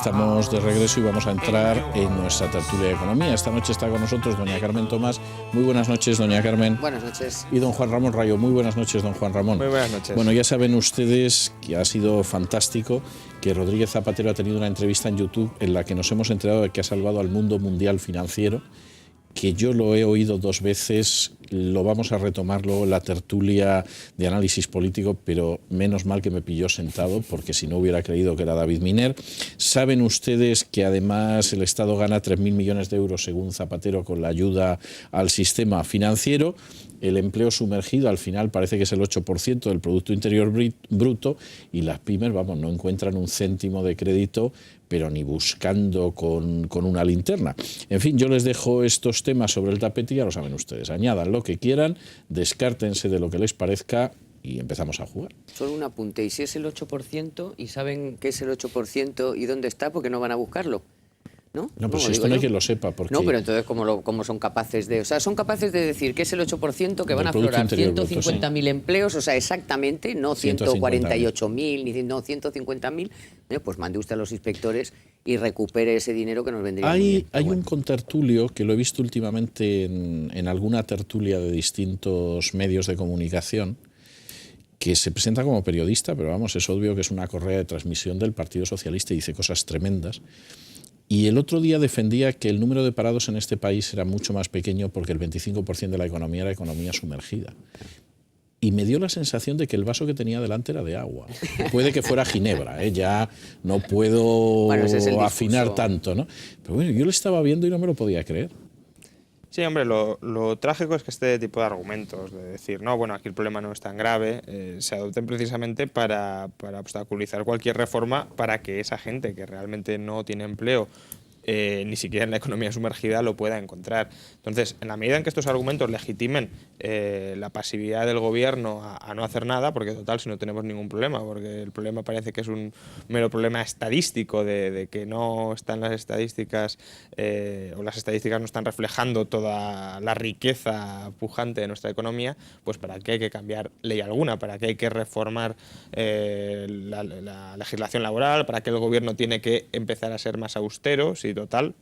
estamos de regreso y vamos a entrar en nuestra tertulia de economía. Esta noche está con nosotros doña Carmen Tomás. Muy buenas noches, doña Carmen. Buenas noches. Y don Juan Ramón Rayo. Muy buenas noches, don Juan Ramón. Muy buenas noches. Bueno, ya saben ustedes que ha sido fantástico que Rodríguez Zapatero ha tenido una entrevista en YouTube en la que nos hemos enterado de que ha salvado al mundo mundial financiero, que yo lo he oído 2 veces, lo vamos a retomar luego en la tertulia de análisis político, pero menos mal que me pilló sentado, porque si no hubiera creído que era David Miner. Saben ustedes que además el Estado gana 3.000 millones de euros, según Zapatero, con la ayuda al sistema financiero. El empleo sumergido al final parece que es el 8% del Producto Interior Bruto, y las pymes, vamos, no encuentran un céntimo de crédito, pero ni buscando con una linterna. En fin, yo les dejo estos temas sobre el tapete y ya lo saben ustedes. Añadan lo que quieran, descártense de lo que les parezca y empezamos a jugar. Solo un apunte, y si es el 8% y saben qué es el 8% y dónde está, porque no van a buscarlo, ¿no? No, pues esto no hay quien lo sepa. Porque no, pero entonces, ¿cómo son capaces de...? O sea, son capaces de decir que es el 8%, que van a aflorar 150.000 empleos, o sea, exactamente, no 148.000, ni no 150.000. Pues mande usted a los inspectores y recupere ese dinero que nos vendría muy bien. Hay un contertulio que lo he visto últimamente en alguna tertulia de distintos medios de comunicación, que se presenta como periodista, pero vamos, es obvio que es una correa de transmisión del Partido Socialista y dice cosas tremendas. Y el otro día defendía que el número de parados en este país era mucho más pequeño porque el 25% de la economía era economía sumergida. Y me dio la sensación de que el vaso que tenía delante era de agua. Puede que fuera ginebra, ya no puedo afinar tanto, ¿no? Pero bueno, yo lo estaba viendo y no me lo podía creer. Sí, hombre, lo trágico es que este tipo de argumentos, de decir, no, bueno, aquí el problema no es tan grave, se adopten precisamente para obstaculizar cualquier reforma para que esa gente que realmente no tiene empleo, ni siquiera en la economía sumergida, lo pueda encontrar. Entonces, en la medida en que estos argumentos legitimen la pasividad del gobierno a no hacer nada, porque total, si no tenemos ningún problema, porque el problema parece que es un mero problema estadístico de que no están las estadísticas, o las estadísticas no están reflejando toda la riqueza pujante de nuestra economía, pues ¿para qué hay que cambiar ley alguna? ¿Para qué hay que reformar la legislación laboral? ¿Para qué el gobierno tiene que empezar a ser más austero? Si total,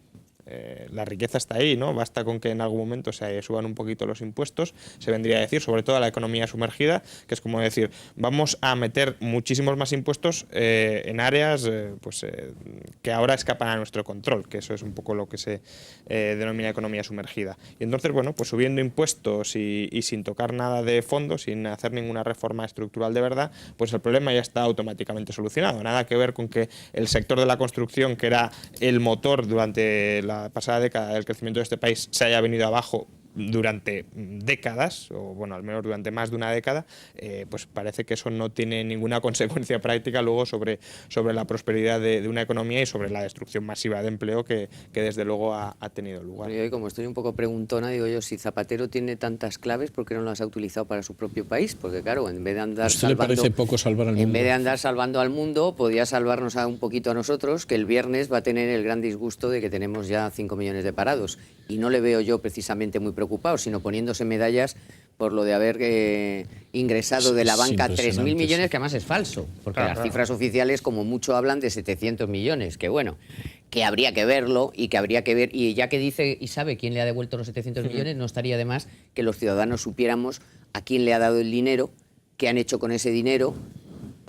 la riqueza está ahí, ¿no? Basta con que en algún momento se suban un poquito los impuestos, se vendría a decir, sobre todo a la economía sumergida, que es como decir, vamos a meter muchísimos más impuestos en áreas que ahora escapan a nuestro control, que eso es un poco lo que se denomina economía sumergida. Y entonces, bueno, pues subiendo impuestos y sin tocar nada de fondo, sin hacer ninguna reforma estructural de verdad, pues el problema ya está automáticamente solucionado. Nada que ver con que el sector de la construcción, que era el motor durante la pasada década del crecimiento de este país, se haya venido abajo durante décadas, o bueno, al menos durante más de una década, pues parece que eso no tiene ninguna consecuencia práctica luego sobre la prosperidad de una economía y sobre la destrucción masiva de empleo que desde luego ha tenido lugar. Y como estoy un poco preguntona, digo yo, si Zapatero tiene tantas claves, ¿por qué no las ha utilizado para su propio país? Porque claro, en vez de andar salvando, ¿le parece poco salvar al mundo? En vez de andar salvando al mundo, podía salvarnos un poquito a nosotros, que el viernes va a tener el gran disgusto de que tenemos ya 5 millones de parados. Y no le veo yo precisamente muy preocupado, sino poniéndose medallas por lo de haber ingresado de la banca 3.000 millones, que además es falso, porque las cifras oficiales como mucho hablan de 700 millones, que bueno, que habría que verlo y que habría que ver, y ya que dice y sabe quién le ha devuelto los 700 millones, no estaría de más que los ciudadanos supiéramos a quién le ha dado el dinero, qué han hecho con ese dinero,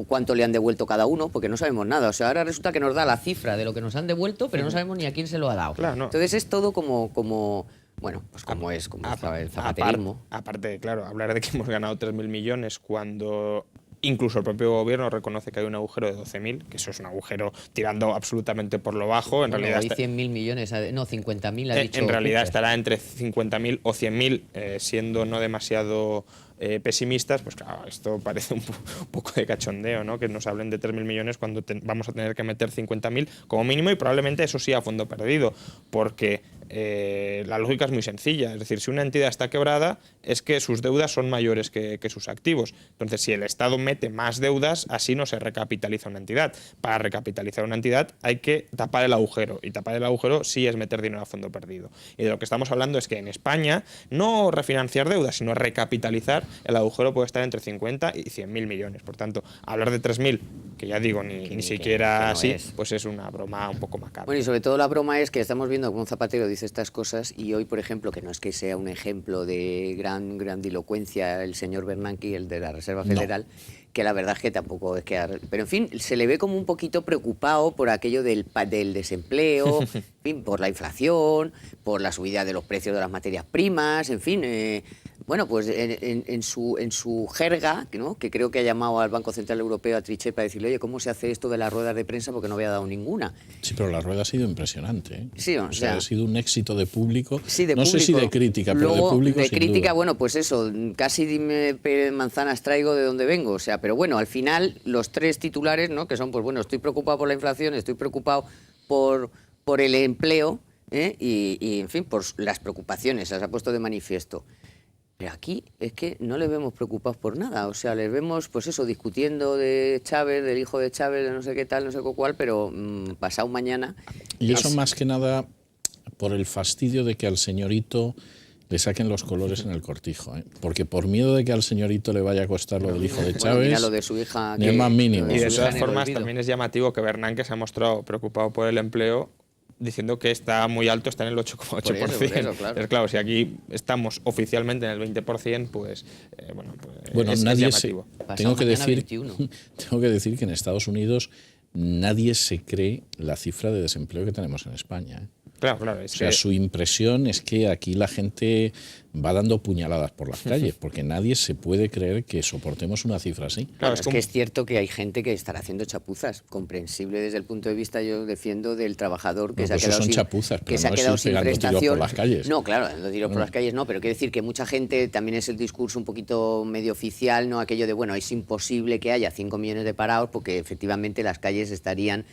cuánto le han devuelto cada uno, porque no sabemos nada. O sea, ahora resulta que nos da la cifra de lo que nos han devuelto, pero no sabemos ni a quién se lo ha dado. Claro, no. Entonces es todo como bueno, pues como el zapaterismo. Aparte, claro, hablar de que hemos ganado 3.000 millones cuando incluso el propio gobierno reconoce que hay un agujero de 12.000, que eso es un agujero tirando absolutamente por lo bajo. En realidad hay 100.000 millones, no, 50.000 ha dicho. En realidad estará entre 50.000 o 100.000, siendo no demasiado pesimistas. Pues claro, esto parece un poco de cachondeo, ¿no? Que nos hablen de 3.000 millones cuando vamos a tener que meter 50.000 como mínimo, y probablemente eso sí a fondo perdido, porque la lógica es muy sencilla. Es decir, si una entidad está quebrada, es que sus deudas son mayores que sus activos. Entonces, si el Estado mete más deudas, así no se recapitaliza una entidad. Para recapitalizar una entidad hay que tapar el agujero. Y tapar el agujero sí es meter dinero a fondo perdido. Y de lo que estamos hablando es que en España no refinanciar deudas, sino recapitalizar, el agujero puede estar entre 50 y 100.000 millones. Por tanto, hablar de 3.000, que ya digo, ni siquiera que no así, es. pues es una broma un poco macabra. Bueno, y sobre todo la broma es que estamos viendo cómo Zapatero dice estas cosas y hoy, por ejemplo, que no es que sea un ejemplo de grandilocuencia el señor Bernanke, el de la Reserva Federal, que la verdad es que tampoco es que... Pero, en fin, se le ve como un poquito preocupado por aquello del desempleo, en fin, por la inflación, por la subida de los precios de las materias primas, en fin... bueno, pues en su jerga, ¿no?, que creo que ha llamado al Banco Central Europeo, a Trichet, para decirle, oye, ¿cómo se hace esto de las ruedas de prensa? Porque no había dado ninguna. Sí, pero la rueda ha sido impresionante, ¿eh? Sí, o sea, ha sido un éxito de público. Sí, de no público. sé si de crítica, pero luego, de público de sin crítica, duda. bueno, pues eso, casi dime manzanas traigo de donde vengo. O sea, pero bueno, al final los tres titulares, ¿no?, que son, pues bueno, estoy preocupado por la inflación, estoy preocupado por el empleo, y en fin, por las preocupaciones, las ha puesto de manifiesto. Pero aquí es que no les vemos preocupados por nada. O sea, les vemos, pues eso, discutiendo de Chávez, del hijo de Chávez, de no sé qué tal, no sé cuál, pero pasado mañana... Y eso más que nada por el fastidio de que al señorito le saquen los colores en el cortijo, ¿eh? Porque por miedo de que al señorito le vaya a costar lo del hijo de Chávez, Bueno, mira lo de su hija, ni el más mínimo. Y de su hija todas en el formas, olvido. también es llamativo que Bernanke se ha mostrado preocupado por el empleo, diciendo que está muy alto, está en el 8,8%. Por eso, claro. Es claro, si aquí estamos oficialmente en el 20%, pues Bueno, es nadie llamativo. Pasado mañana 21. Tengo que decir que en Estados Unidos nadie se cree la cifra de desempleo que tenemos en España, ¿eh? Claro, O sea, su impresión es que aquí la gente va dando puñaladas por las calles, porque nadie se puede creer que soportemos una cifra así. Claro, Bueno, es que es cierto que hay gente que estará haciendo chapuzas, comprensible desde el punto de vista, yo defiendo, del trabajador que No, se ha pues quedado son sin, chapuzas, pero que se ha no es quedado ir sin pegando tiros por prestación. las calles. No, claro, no tiros por las calles no, pero quiero decir que mucha gente, también es el discurso un poquito medio oficial, no aquello de, bueno, es imposible que haya 5 millones de parados porque efectivamente las calles estarían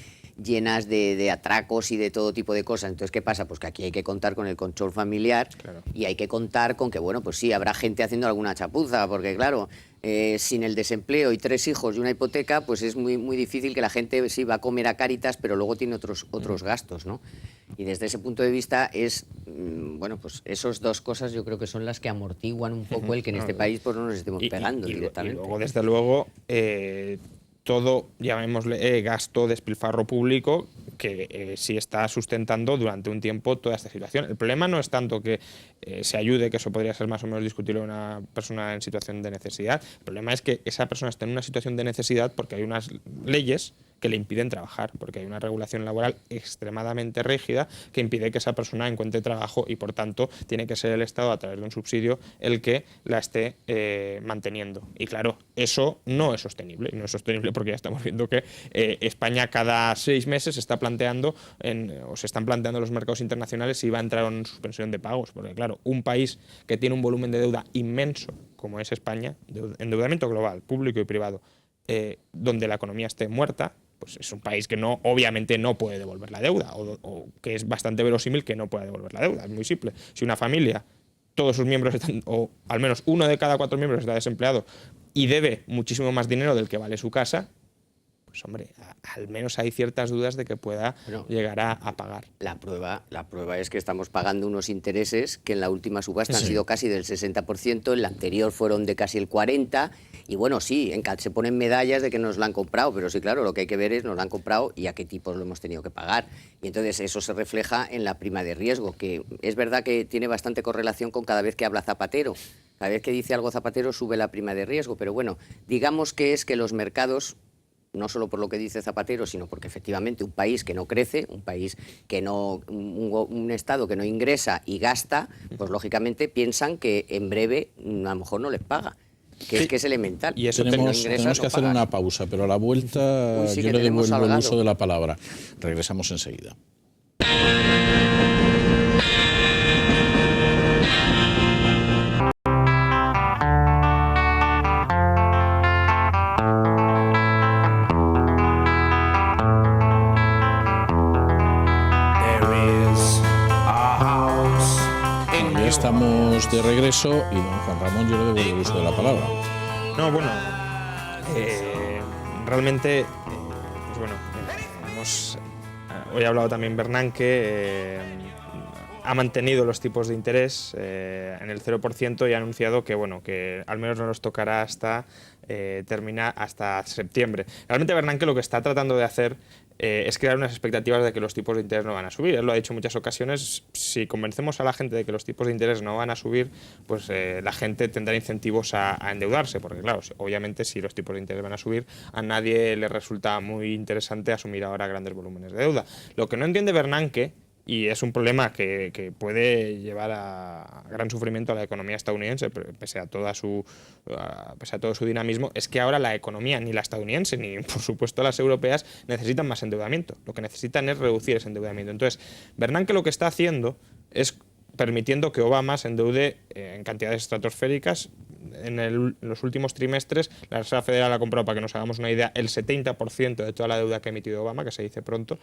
llenas de atracos y de todo tipo de cosas. Entonces, ¿qué pasa? Pues que aquí hay que contar con el control familiar, Claro. y hay que contar con que, bueno, pues sí, habrá gente haciendo alguna chapuza, porque claro, sin el desempleo y 3 hijos y una hipoteca, pues es muy, muy difícil que la gente sí va a comer a Cáritas, pero luego tiene otros gastos, ¿no? Y desde ese punto de vista es, bueno, pues esas dos cosas yo creo que son las que amortiguan un poco el que en este país pues no nos estemos pegando directamente. Y luego, desde luego, todo, llamémosle, gasto, despilfarro público, que sí está sustentando durante un tiempo toda esta situación. El problema no es tanto que se ayude, que eso podría ser más o menos discutible a una persona en situación de necesidad. El problema es que esa persona está en una situación de necesidad porque hay unas leyes que le impiden trabajar, porque hay una regulación laboral extremadamente rígida que impide que esa persona encuentre trabajo y, por tanto, tiene que ser el Estado, a través de un subsidio, el que la esté manteniendo. Y claro, eso no es sostenible. Y no es sostenible porque ya estamos viendo que España cada 6 meses se están planteando los mercados internacionales si va a entrar en suspensión de pagos. Porque claro, un país que tiene un volumen de deuda inmenso como es España, endeudamiento global, público y privado, donde la economía esté muerta, pues es un país que obviamente no puede devolver la deuda, o que es bastante verosímil que no pueda devolver la deuda. Es muy simple. Si una familia, todos sus miembros están, o al menos 1 de cada 4 miembros está desempleado y debe muchísimo más dinero del que vale su casa, pues hombre, al menos hay ciertas dudas de que pueda llegar a pagar. La prueba es que estamos pagando unos intereses que en la última subasta han sido casi del 60%, en la anterior fueron de casi el 40%, y bueno, sí, se ponen medallas de que nos la han comprado, pero sí, claro, lo que hay que ver es nos la han comprado y a qué tipos lo hemos tenido que pagar. Y entonces eso se refleja en la prima de riesgo, que es verdad que tiene bastante correlación con cada vez que habla Zapatero. Cada vez que dice algo Zapatero sube la prima de riesgo, pero bueno, digamos que es que los mercados, no solo por lo que dice Zapatero, sino porque efectivamente un país que no crece, un país que no, un Estado que no ingresa y gasta, pues lógicamente piensan que en breve a lo mejor no les paga, que es elemental. Y eso Tenemos que hacer una pausa, pero a la vuelta Sí, yo que le devuelvo el salgado. uso de la palabra. Regresamos enseguida. There is a house estamos de regreso y don Juan Ramón, yo le devuelvo el uso de la palabra. No, bueno, realmente, pues bueno, hoy ha hablado también Bernanke, ha mantenido los tipos de interés en el 0% y ha anunciado que, bueno, que al menos no nos tocará hasta terminar hasta septiembre. Realmente Bernanke lo que está tratando de hacer es crear unas expectativas de que los tipos de interés no van a subir. Él lo ha dicho en muchas ocasiones. Si convencemos a la gente de que los tipos de interés no van a subir, pues la gente tendrá incentivos a endeudarse, porque claro, obviamente si los tipos de interés van a subir, a nadie le resulta muy interesante asumir ahora grandes volúmenes de deuda. Lo que no entiende Bernanke, y es un problema que puede llevar a gran sufrimiento a la economía estadounidense, pese a todo su dinamismo, es que ahora la economía, ni la estadounidense, ni por supuesto las europeas, necesitan más endeudamiento. Lo que necesitan es reducir ese endeudamiento. Entonces, Bernanke lo que está haciendo es permitiendo que Obama se endeude en cantidades estratosféricas. En los últimos trimestres, la Reserva Federal ha comprado, para que nos hagamos una idea, el 70% de toda la deuda que ha emitido Obama, que se dice pronto,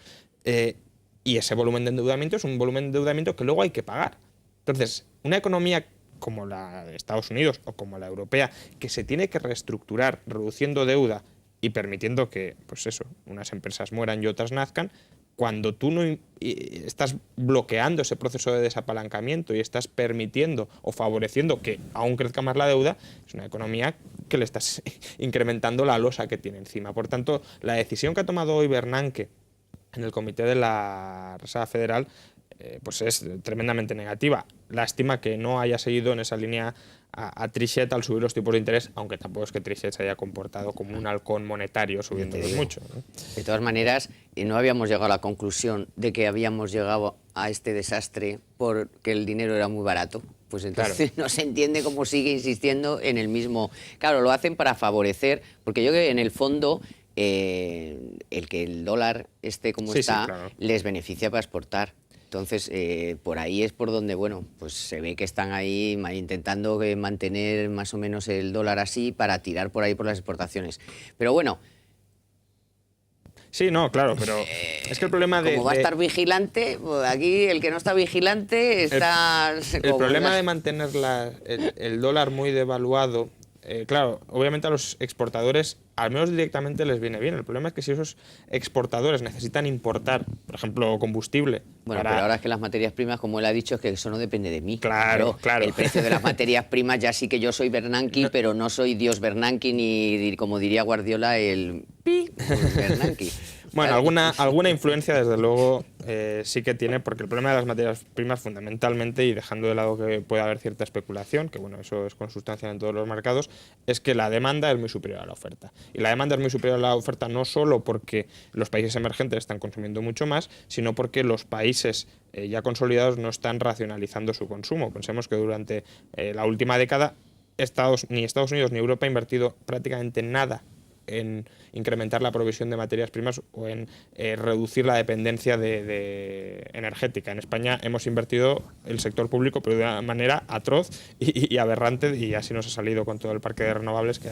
y ese volumen de endeudamiento es un volumen de endeudamiento que luego hay que pagar. Entonces, una economía como la de Estados Unidos o como la europea, que se tiene que reestructurar reduciendo deuda y permitiendo que, pues eso, unas empresas mueran y otras nazcan, cuando tú no estás bloqueando ese proceso de desapalancamiento y estás permitiendo o favoreciendo que aún crezca más la deuda, es una economía que le estás incrementando la losa que tiene encima. Por tanto, la decisión que ha tomado hoy Bernanke en el comité de la Reserva Federal pues es tremendamente negativa. Lástima que no haya seguido en esa línea a Trichet al subir los tipos de interés, aunque tampoco es que Trichet se haya comportado como un halcón monetario subiéndolos mucho, ¿no? De todas maneras, no habíamos llegado a la conclusión de que habíamos llegado a este desastre porque el dinero era muy barato. Pues entonces no se entiende cómo sigue insistiendo en el mismo. Claro, lo hacen para favorecer, porque yo creo que en el fondo el que el dólar esté como está, claro, les beneficia para exportar. Entonces, por ahí es por donde, bueno, pues se ve que están ahí intentando mantener más o menos el dólar así para tirar por ahí por las exportaciones. Pero bueno. Sí, no, claro, pero es que el problema de... Como va a estar vigilante, pues aquí el que no está vigilante está... El problema de mantener el dólar muy devaluado, claro, obviamente a los exportadores al menos directamente les viene bien. El problema es que si esos exportadores necesitan importar, por ejemplo, combustible... Bueno, pero ahora es que las materias primas, como él ha dicho, es que eso no depende de mí. Claro. El precio de las materias primas, ya sí que yo soy Bernanke, pero no soy Dios Bernanke, ni, como diría Guardiola, el Bernanke. Bueno, alguna influencia, desde luego, sí que tiene, porque el problema de las materias primas, fundamentalmente, y dejando de lado que pueda haber cierta especulación, que bueno, eso es consustancial en todos los mercados, es que la demanda es muy superior a la oferta. Y la demanda es muy superior a la oferta no solo porque los países emergentes están consumiendo mucho más, sino porque los países ya consolidados no están racionalizando su consumo. Pensemos que durante la última década ni Estados Unidos ni Europa ha invertido prácticamente nada en incrementar la provisión de materias primas o en reducir la dependencia energética. En España hemos invertido el sector público, pero de una manera atroz y aberrante, y así nos ha salido con todo el parque de renovables que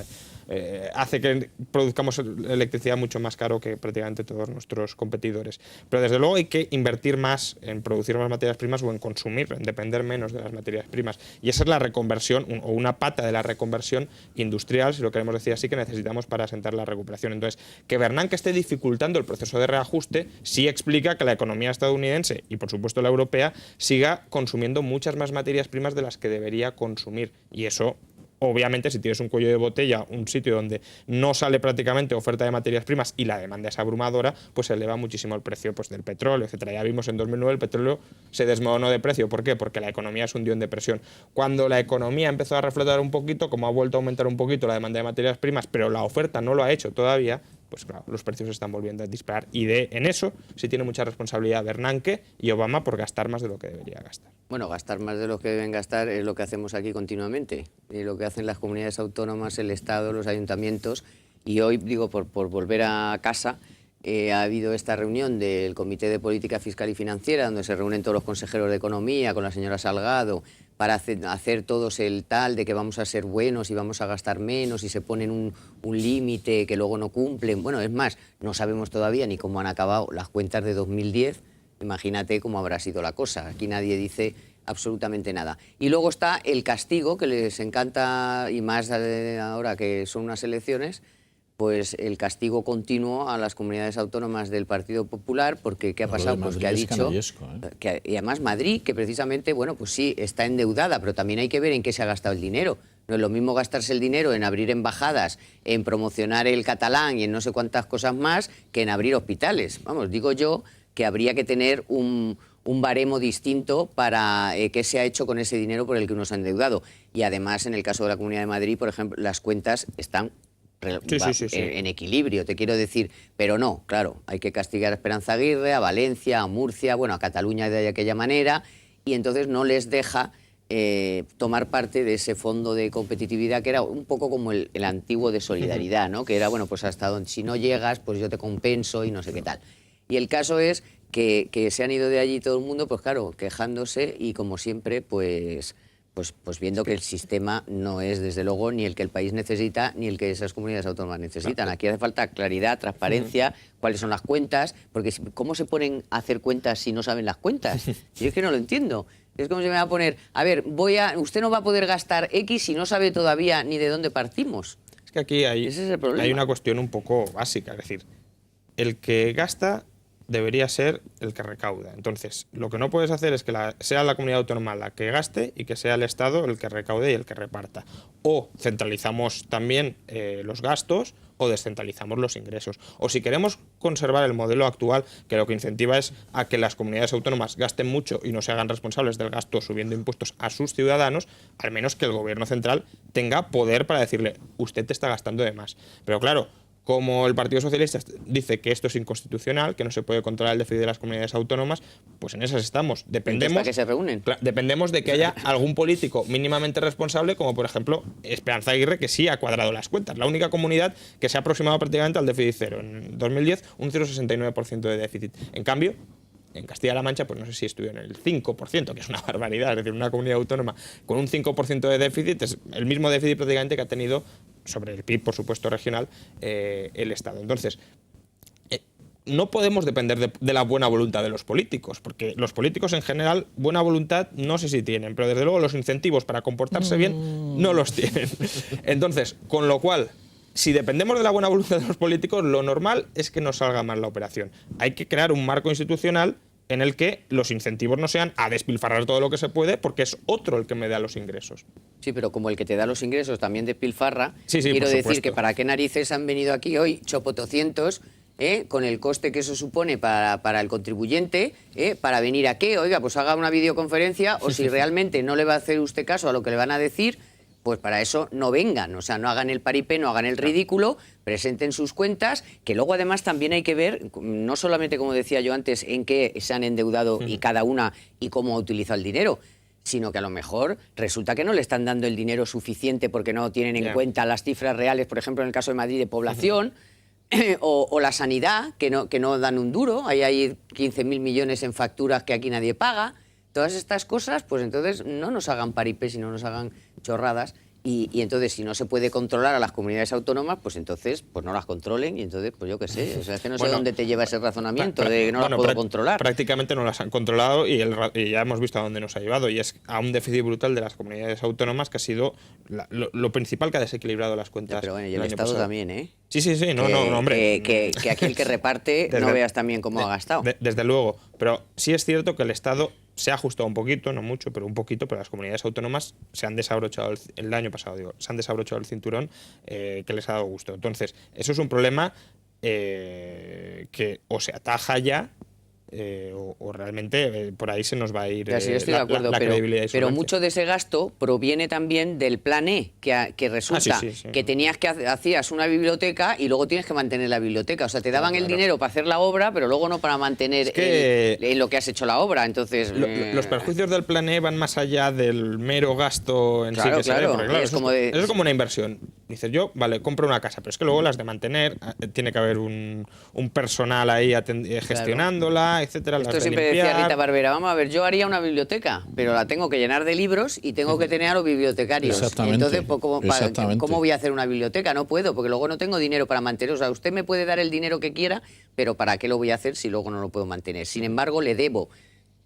hace que produzcamos electricidad mucho más caro que prácticamente todos nuestros competidores. Pero desde luego hay que invertir más en producir más materias primas o en consumir, en depender menos de las materias primas. Y esa es la reconversión, o una pata de la reconversión industrial, si lo queremos decir así, que necesitamos para asentar la recuperación. Entonces, que Bernanke esté dificultando el proceso de reajuste sí explica que la economía estadounidense y, por supuesto, la europea siga consumiendo muchas más materias primas de las que debería consumir. Y eso, obviamente, si tienes un cuello de botella, un sitio donde no sale prácticamente oferta de materias primas y la demanda es abrumadora, pues se eleva muchísimo el precio, pues, del petróleo, etcétera. Ya vimos en 2009 el petróleo se desmoronó de precio. ¿Por qué? Porque la economía se hundió en depresión. Cuando la economía empezó a reflotar un poquito, como ha vuelto a aumentar un poquito la demanda de materias primas, pero la oferta no lo ha hecho todavía, pues claro, los precios se están volviendo a disparar. Y en eso sí tiene mucha responsabilidad Bernanke y Obama por gastar más de lo que debería gastar. Bueno, gastar más de lo que deben gastar es lo que hacemos aquí continuamente, y lo que hacen las comunidades autónomas, el Estado, los ayuntamientos. Y hoy, digo, por volver a casa, ha habido esta reunión del Comité de Política Fiscal y Financiera, donde se reúnen todos los consejeros de Economía con la señora Salgado, para hacer todos el tal de que vamos a ser buenos y vamos a gastar menos, y se ponen un límite que luego no cumplen. Bueno, es más, no sabemos todavía ni cómo han acabado las cuentas de 2010. Imagínate cómo habrá sido la cosa. Aquí nadie dice absolutamente nada. Y luego está el castigo, que les encanta, y más ahora que son unas elecciones, pues el castigo continuo a las comunidades autónomas del Partido Popular, porque ¿qué ha pasado? Pues que ha dicho, y además Madrid, que precisamente, bueno, pues sí, está endeudada, pero también hay que ver en qué se ha gastado el dinero. No es lo mismo gastarse el dinero en abrir embajadas, en promocionar el catalán y en no sé cuántas cosas más, que en abrir hospitales. Vamos, digo yo que habría que tener un baremo distinto para qué se ha hecho con ese dinero por el que uno se ha endeudado. Y además, en el caso de la Comunidad de Madrid, por ejemplo, las cuentas están en equilibrio, te quiero decir, pero no, claro, hay que castigar a Esperanza Aguirre, a Valencia, a Murcia, bueno, a Cataluña de aquella manera, y entonces no les deja tomar parte de ese fondo de competitividad que era un poco como el antiguo de solidaridad, ¿no? Que era, bueno, pues hasta donde, si no llegas, pues yo te compenso y no sé qué tal. Y el caso es que se han ido de allí todo el mundo, pues claro, quejándose y como siempre, pues viendo que el sistema no es, desde luego, ni el que el país necesita, ni el que esas comunidades autónomas necesitan. Aquí hace falta claridad, transparencia, cuáles son las cuentas, porque ¿cómo se ponen a hacer cuentas si no saben las cuentas? Yo es que no lo entiendo. Es como si me va a poner, a ver, usted no va a poder gastar X si no sabe todavía ni de dónde partimos. Es que aquí Ese es el problema. hay una cuestión un poco básica, es decir, el que gasta debería ser el que recauda. Entonces, lo que no puedes hacer es que sea la comunidad autónoma la que gaste y que sea el Estado el que recaude y el que reparta. O centralizamos también los gastos o descentralizamos los ingresos. O si queremos conservar el modelo actual, que lo que incentiva es a que las comunidades autónomas gasten mucho y no se hagan responsables del gasto subiendo impuestos a sus ciudadanos, al menos que el gobierno central tenga poder para decirle, usted te está gastando de más. Pero claro, como el Partido Socialista dice que esto es inconstitucional, que no se puede controlar el déficit de las comunidades autónomas, pues en esas estamos. ¿Para qué se reúnen? Dependemos de que haya algún político mínimamente responsable, como por ejemplo Esperanza Aguirre, que sí ha cuadrado las cuentas. La única comunidad que se ha aproximado prácticamente al déficit cero. En 2010, un 0,69% de déficit. En cambio, en Castilla-La Mancha, pues no sé si estuvo en el 5%, que es una barbaridad. Es decir, una comunidad autónoma con un 5% de déficit es el mismo déficit prácticamente que ha tenido, sobre el PIB, por supuesto, regional, el Estado. Entonces, no podemos depender de la buena voluntad de los políticos, porque los políticos en general buena voluntad no sé si tienen, pero desde luego los incentivos para comportarse bien no los tienen. Entonces, con lo cual, si dependemos de la buena voluntad de los políticos, lo normal es que nos salga mal la operación. Hay que crear un marco institucional en el que los incentivos no sean a despilfarrar todo lo que se puede, porque es otro el que me da los ingresos. Sí, pero como el que te da los ingresos también despilfarra, sí, quiero decir que para qué narices han venido aquí hoy chopotocientos, con el coste que eso supone para el contribuyente, para venir a qué, oiga, pues haga una videoconferencia, o si realmente no le va a hacer usted caso a lo que le van a decir, pues para eso no vengan, o sea, no hagan el paripé, no hagan el ridículo, presenten sus cuentas, que luego además también hay que ver, no solamente, como decía yo antes, en qué se han endeudado y cada una y cómo ha utilizado el dinero, sino que a lo mejor resulta que no le están dando el dinero suficiente porque no tienen en cuenta las cifras reales, por ejemplo, en el caso de Madrid, de población, o la sanidad, que no dan un duro, ahí hay 15.000 millones en facturas que aquí nadie paga. Todas estas cosas, pues entonces no nos hagan paripés y no nos hagan chorradas. Y entonces, si no se puede controlar a las comunidades autónomas, pues entonces pues no las controlen y entonces, pues yo qué sé. O sea, es que no sé dónde te lleva ese razonamiento de que no las puedo controlar. Prácticamente no las han controlado y ya hemos visto a dónde nos ha llevado. Y es a un déficit brutal de las comunidades autónomas que ha sido lo principal que ha desequilibrado las cuentas. Pero bueno, y el Estado pasado también, ¿eh? Sí, no, hombre. Que aquí el que reparte no veas también cómo ha gastado. Desde luego. Pero sí es cierto que el Estado se ha ajustado un poquito, no mucho, pero un poquito, pero las comunidades autónomas se han desabrochado el año pasado, se han desabrochado el cinturón que les ha dado gusto. Entonces, eso es un problema que o se ataja ya o realmente por ahí se nos va a ir sí, estoy de acuerdo, la credibilidad. Pero mucho de ese gasto proviene también del plan E, que resulta que tenías hacías una biblioteca y luego tienes que mantener la biblioteca. O sea, te daban el dinero para hacer la obra, pero luego no para mantener en lo que has hecho la obra. Entonces los perjuicios del plan E van más allá del mero gasto en sí que se ve, porque, claro, eso es como una inversión. Dices, yo, vale, compro una casa, pero es que luego las de mantener, tiene que haber un personal ahí gestionándola, etcétera. Esto siempre decía Rita Barbera, vamos a ver, yo haría una biblioteca, pero la tengo que llenar de libros y tengo que tener a los bibliotecarios. Exactamente. Entonces, pues, ¿cómo voy a hacer una biblioteca? No puedo, porque luego no tengo dinero para mantener. O sea, usted me puede dar el dinero que quiera, pero ¿para qué lo voy a hacer si luego no lo puedo mantener? Sin embargo, le debo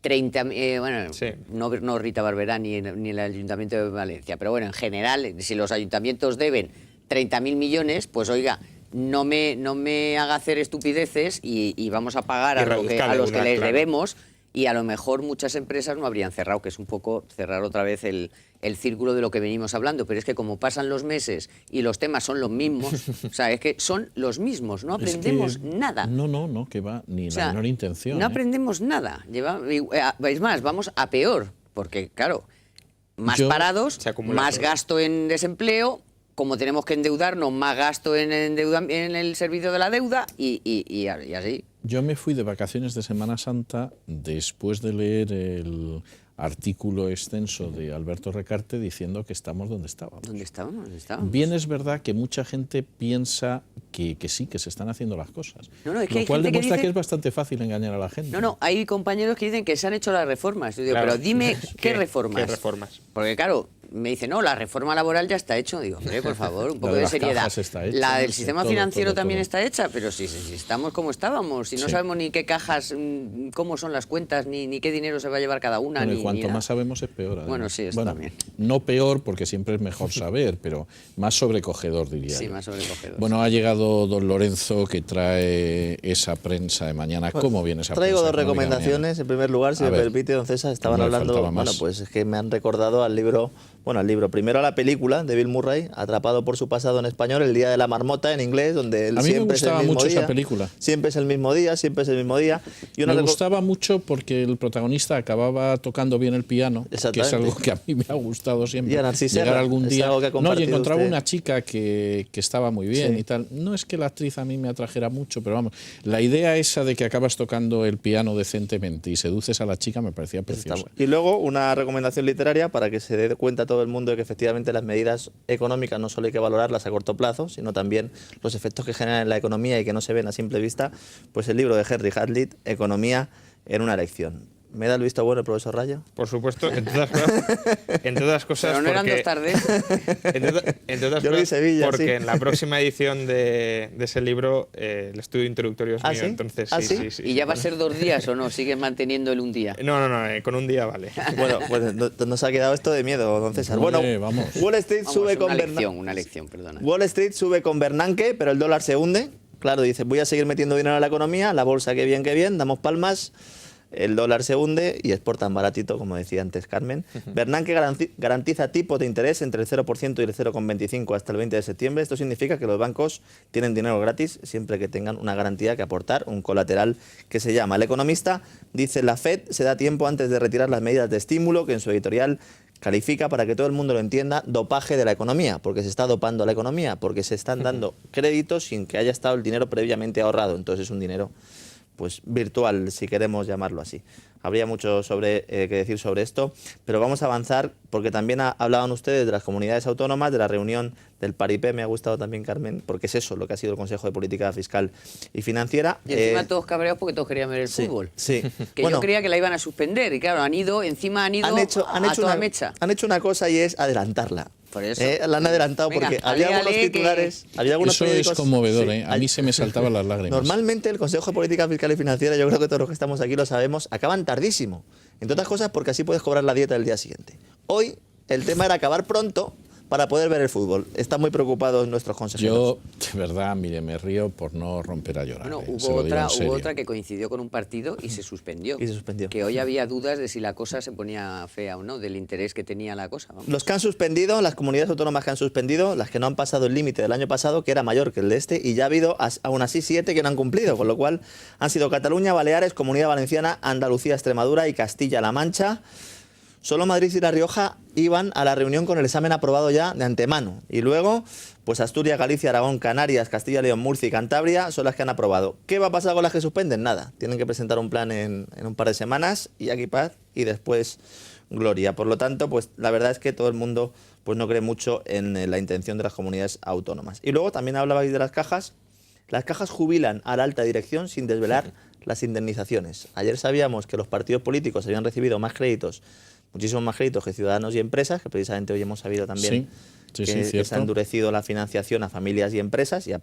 bueno, Sí. no Rita Barberá ni el Ayuntamiento de Valencia, pero bueno, en general, si los ayuntamientos deben 30.000 millones, pues oiga, no me haga hacer estupideces y vamos a pagar Y a los reduzca que les claro. debemos, y a lo mejor muchas empresas no habrían cerrado, que es un poco cerrar otra vez el círculo de lo que venimos hablando. Pero es que como pasan los meses y los temas son los mismos, o sea, es que son los mismos, no aprendemos Es que nada. No, que va, ni O sea, la menor intención. no aprendemos nada. Es más, vamos a peor, porque claro, más Yo- parados, Se acumula más todo. gasto en desempleo, como tenemos que endeudarnos, más gasto en el servicio de la deuda y así. Yo me fui de vacaciones de Semana Santa después de leer el artículo extenso de Alberto Recarte diciendo que estamos donde estábamos. ¿Dónde estábamos? ¿Dónde estábamos? Bien es verdad que mucha gente piensa que sí, que se están haciendo las cosas. No, es que lo hay cual gente que demuestra dice- que es bastante fácil engañar a la gente. No, hay compañeros que dicen que se han hecho las reformas. Yo digo, Claro. pero dime, ¿qué reformas? ¿Qué reformas? Porque claro, me dice, no, la reforma laboral ya está hecho. Digo, hombre, por favor, un poco de de las seriedad. cajas está hecha, La no del sé, sistema todo, financiero todo, también todo. está hecha, pero si estamos como estábamos, si no Sí. sabemos ni qué cajas, cómo son las cuentas, ni qué dinero se va a llevar cada una. Bueno, y ni cuanto nada. más sabemos es peor. además. Bueno, sí, eso también. No peor, porque siempre es mejor saber, pero más sobrecogedor, diría Sí, yo. más sobrecogedor. Bueno, ha llegado don Lorenzo, que trae esa prensa de mañana. ¿Cómo viene esa Traigo prensa dos económica de mañana? recomendaciones. En primer lugar, si A me ver. permite, don César, estaban No me hablando. faltaba más. Bueno, pues es que me han recordado al libro. Bueno, al libro. Primero a la película de Bill Murray, Atrapado por su pasado en español, El día de la marmota en inglés, donde él A mí me siempre es el gustaba mismo mucho día. esa película. Siempre es el mismo día, siempre es el mismo día. Y una Me reco- gustaba mucho porque el protagonista acababa tocando bien el piano, que es Exactamente. algo que a mí me ha gustado siempre. Y a Narcís Llegar Serra, algún es día. algo que ha No, y compartido encontraba usted. una chica que estaba muy bien Sí. y tal. No es que la actriz a mí me atrajera mucho, pero vamos, la idea esa de que acabas tocando el piano decentemente y seduces a la chica me parecía preciosa. Y luego una recomendación literaria para que se dé cuenta todo el mundo de que efectivamente las medidas económicas no solo hay que valorarlas a corto plazo, sino también los efectos que generan en la economía y que no se ven a simple vista. Pues el libro de Henry Hazlitt, Economía en una lección. ¿Me da el visto bueno el profesor Rayo? Por supuesto, entre otras cosas, entre otras cosas Pero no eran porque- dos tardes. entre otras Yo vi cosas, Sevilla, porque sí. en la próxima edición de ese libro el estudio introductorio es ¿Ah, mío, sí? entonces ¿Ah, sí, sí? sí. ¿Y ya va a ser 2 días o no? ¿Sigues manteniendo el un día? No, con un día vale. Bueno, pues nos ha quedado esto de miedo, don César. Hombre, Bueno, vamos. Wall Street Vamos, sube con una lección, perdona. Wall Street sube con Bernanke, pero el dólar se hunde. Claro, dice, voy a seguir metiendo dinero en la economía, la bolsa qué bien, damos palmas. El dólar se hunde y es por tan baratito, como decía antes Carmen. Bernanke garantiza tipos de interés entre el 0% y el 0,25 hasta el 20 de septiembre. Esto significa que los bancos tienen dinero gratis siempre que tengan una garantía que aportar, un colateral que se llama. El economista dice, la Fed se da tiempo antes de retirar las medidas de estímulo que en su editorial califica, para que todo el mundo lo entienda, dopaje de la economía, porque se está dopando la economía, porque se están dando créditos sin que haya estado el dinero previamente ahorrado. Entonces es un dinero pues virtual, si queremos llamarlo así. Habría mucho que decir sobre esto, pero vamos a avanzar porque también hablaban ustedes de las comunidades autónomas, de la reunión del Paripé. Me ha gustado también, Carmen, porque es eso lo que ha sido el Consejo de Política Fiscal y Financiera. Y encima todos cabreados porque todos querían ver el sí, fútbol. Sí. Que yo creía que la iban a suspender y claro, han ido a toda mecha. Han hecho una cosa y es adelantarla. Por eso. La han adelantado Venga, porque había algunos que- titulares, había algunos Eso es periódicos- conmovedor, sí, ¿eh? A mí se me saltaban las lágrimas. Normalmente el Consejo de Política Fiscal y Financiera, yo creo que todos los que estamos aquí lo sabemos, acaban tardísimo. Entre otras cosas porque así puedes cobrar la dieta del día siguiente. Hoy el tema era acabar pronto para poder ver el fútbol. Están muy preocupados nuestros consejeros. Yo, de verdad, mire, me río por no romper a llorar. Bueno, se lo digo en serio. hubo otra que coincidió con un partido y se suspendió. Y se suspendió. Que hoy había dudas de si la cosa se ponía fea o no, del interés que tenía la cosa. Vamos. Los que han suspendido, las comunidades autónomas que han suspendido, las que no han pasado el límite del año pasado, que era mayor que el de este, y ya ha habido aún así 7 que no han cumplido, con lo cual han sido Cataluña, Baleares, Comunidad Valenciana, Andalucía, Extremadura y Castilla-La Mancha. Solo Madrid y La Rioja iban a la reunión con el examen aprobado ya de antemano. Y luego, pues Asturias, Galicia, Aragón, Canarias, Castilla, León, Murcia y Cantabria son las que han aprobado. ¿Qué va a pasar con las que suspenden? Nada. Tienen que presentar un plan en un par de semanas y aquí paz y después gloria. Por lo tanto, pues la verdad es que todo el mundo pues no cree mucho en la intención de las comunidades autónomas. Y luego también hablabais de las cajas. Las cajas jubilan a la alta dirección sin desvelar las indemnizaciones. Ayer sabíamos que los partidos políticos habían recibido más créditos muchísimos más créditos que ciudadanos y empresas, que precisamente hoy hemos sabido también Sí, que se cierto. ha endurecido la financiación a familias y empresas, y a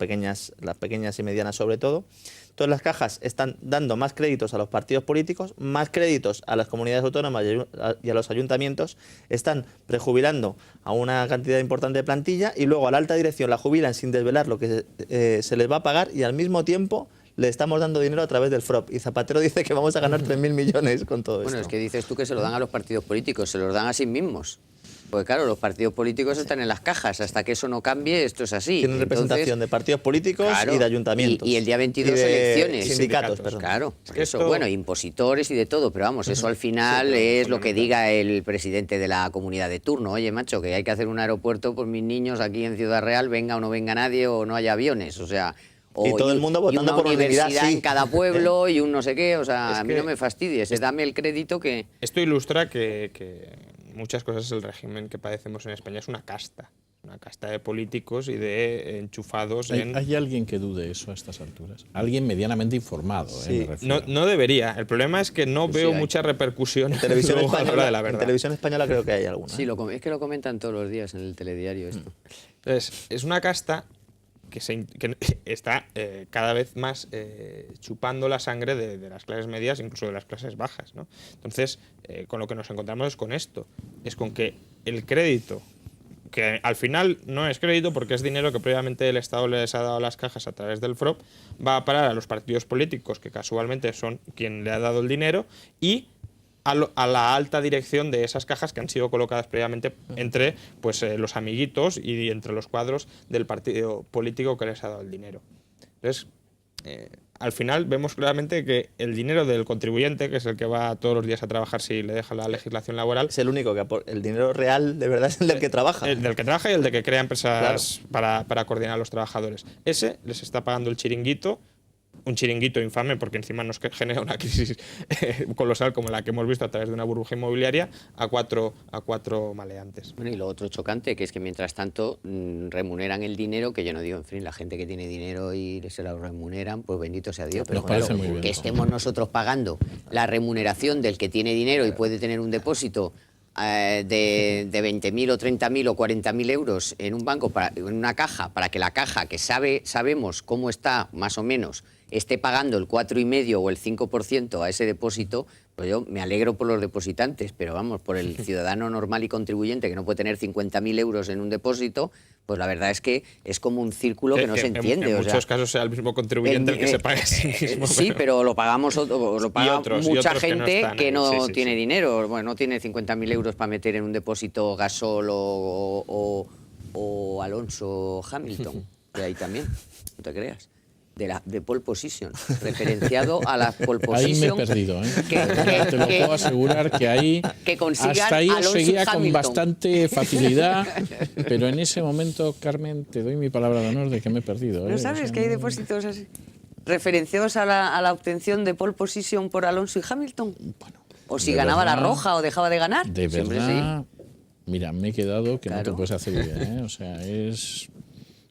las pequeñas y medianas sobre todo. Entonces las cajas están dando más créditos a los partidos políticos, más créditos a las comunidades autónomas y a los ayuntamientos, están prejubilando a una cantidad importante de plantilla y luego a la alta dirección la jubilan sin desvelar lo que se les va a pagar, y al mismo tiempo le estamos dando dinero a través del FROP. Y Zapatero dice que vamos a ganar 3.000 millones con todo esto. Bueno, es que dices tú que se lo dan a los partidos políticos, se los dan a sí mismos. Porque claro, los partidos políticos están en las cajas. Hasta que eso no cambie, esto es así. Tienen representación de partidos políticos claro, y de ayuntamientos. Y el día 22 Y de elecciones. sindicatos, perdón. Claro, Es que eso, esto- bueno, impositores y de todo, pero vamos, eso al final es lo que diga el presidente de la comunidad de turno. Oye, macho, que hay que hacer un aeropuerto por mis niños aquí en Ciudad Real, venga o no venga nadie o no haya aviones, o sea... Y todo el mundo votando una por unanimidad, universidad sí. en cada pueblo y un no sé qué, o sea, Es a mí que- no me fastidies, dame el crédito que... Esto ilustra que muchas cosas el régimen que padecemos en España es una casta de políticos y de enchufados en... ¿Hay alguien que dude eso a estas alturas? Alguien medianamente informado, Sí. me refiero. No debería. El problema es que no Pues veo sí hay. mucha repercusión En televisión luego a la hora de la española, en verdad. televisión española creo que hay alguna. Sí, es que lo comentan todos los días en el telediario esto. Entonces, es una casta que está cada vez más chupando la sangre de las clases medias, incluso de las clases bajas, ¿no? Entonces, con lo que nos encontramos es con esto, es con que el crédito, que al final no es crédito porque es dinero que previamente el Estado les ha dado a las cajas a través del FROP, va a parar a los partidos políticos, que casualmente son quien le ha dado el dinero, y a la alta dirección de esas cajas que han sido colocadas previamente entre pues, los amiguitos y entre los cuadros del partido político que les ha dado el dinero. Entonces, al final vemos claramente que el dinero del contribuyente, que es el que va todos los días a trabajar si le deja la legislación laboral, Es el único que el dinero real de verdad es el del que trabaja. el del que trabaja y el de que crea empresas para coordinar a los trabajadores. Ese les está pagando el chiringuito, un chiringuito infame porque encima nos genera una crisis colosal como la que hemos visto a través de una burbuja inmobiliaria a cuatro maleantes. Bueno, y lo otro chocante, que es que mientras tanto remuneran el dinero, que yo no digo, en fin, la gente que tiene dinero y se lo remuneran, pues bendito sea Dios. Pero Nos parece muy bien que eso. estemos nosotros pagando la remuneración del que tiene dinero y puede tener un depósito de 20.000 o 30.000 o 40.000 euros en un banco, en una caja, para que la caja, que sabemos cómo está más o menos, esté pagando el 4,5 o el 5% a ese depósito, pues yo me alegro por los depositantes, pero vamos, por el ciudadano normal y contribuyente que no puede tener 50.000 euros en un depósito, pues la verdad es que es como un círculo que no se entiende. En o sea, muchos casos sea el mismo contribuyente el que se pague a sí mismo. sí, pero lo pagamos lo paga otros mucha que no gente están que ahí. no Sí, sí, tiene sí. dinero. Bueno, no tiene 50.000 euros para meter en un depósito Gasol o Alonso Hamilton, que hay también, no te creas. De pole position, referenciado a la pole Ahí me he position. perdido, ¿eh? que- Te lo que- puedo asegurar que ahí que consigan hasta ahí os Alonso y seguía con Hamilton. bastante facilidad, pero en ese momento, Carmen, te doy mi palabra de honor de que me he perdido. ¿eh? ¿No O sabes sea, que hay no- depósitos así? Referenciados a la obtención de pole position por Alonso y Hamilton. O si de ganaba la verdad, roja o dejaba de ganar. De Siempre verdad, mira, me he quedado que no te Claro. puedes hacer idea, ¿eh? O sea, es...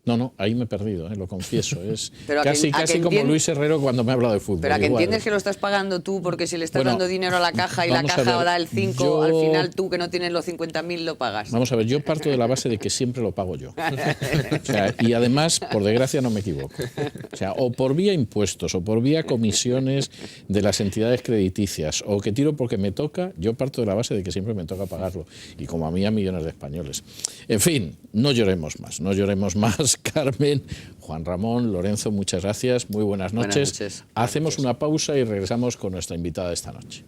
No, ahí me he perdido, lo confieso. Es Pero a que- casi, a que casi como entiende- Luis Herrero cuando me ha hablado de fútbol. Pero a que igual. entiendes que lo estás pagando tú porque si le estás Bueno, dando dinero a la caja y la vamos a caja ver, da el 5, yo- al final tú que no tienes los 50.000 lo pagas. Vamos a ver, yo parto de la base de que siempre lo pago yo. O sea, y además, por desgracia, no me equivoco. O sea, o por vía impuestos, o por vía comisiones de las entidades crediticias, o que tiro porque me toca, yo parto de la base de que siempre me toca pagarlo. Y como a mí, a millones de españoles. En fin, no lloremos más, Carmen, Juan Ramón, Lorenzo, muchas gracias, muy buenas noches. Buenas noches. Hacemos una pausa y regresamos con nuestra invitada de esta noche.